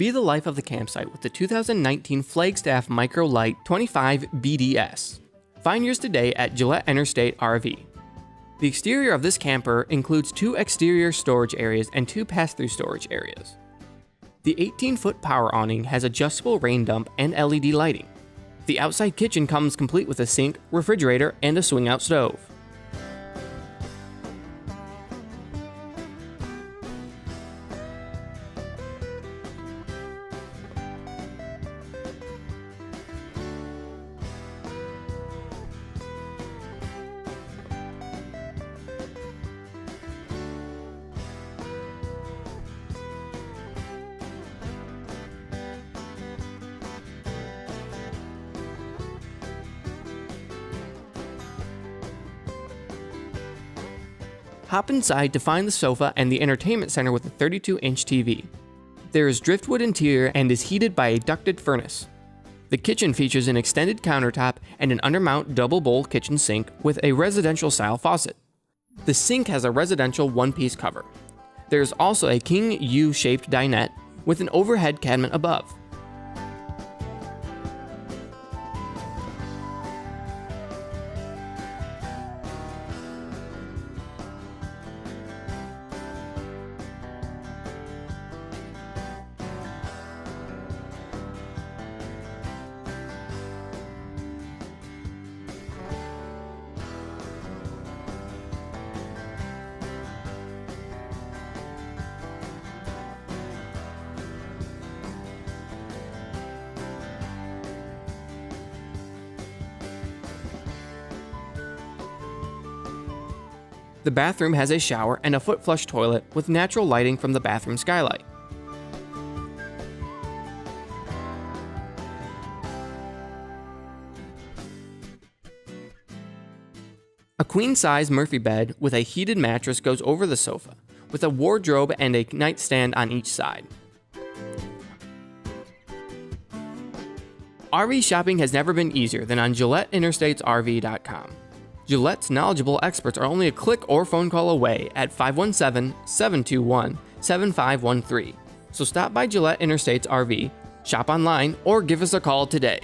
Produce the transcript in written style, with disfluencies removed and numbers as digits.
Be the life of the campsite with the 2019 Flagstaff Micro Lite 25BDS. Find yours today at Gillette Interstate RV. The exterior of this camper includes 2 exterior storage areas and 2 pass-through storage areas. The 18-foot power awning has adjustable rain dump and LED lighting. The outside kitchen comes complete with a sink, refrigerator, and a swing-out stove. Hop inside to find the sofa and the entertainment center with a 32-inch TV. There is driftwood interior and is heated by a ducted furnace. The kitchen features an extended countertop and an undermount double bowl kitchen sink with a residential-style faucet. The sink has a residential one-piece cover. There is also a king U-shaped dinette with an overhead cabinet above. The bathroom has a shower and a foot flush toilet with natural lighting from the bathroom skylight. A queen-size Murphy bed with a heated mattress goes over the sofa, with a wardrobe and a nightstand on each side. RV shopping has never been easier than on GilletteInterstatesRV.com. Gillette's knowledgeable experts are only a click or phone call away at 517-721-7513. So stop by Gillette Interstates RV, shop online, or give us a call today.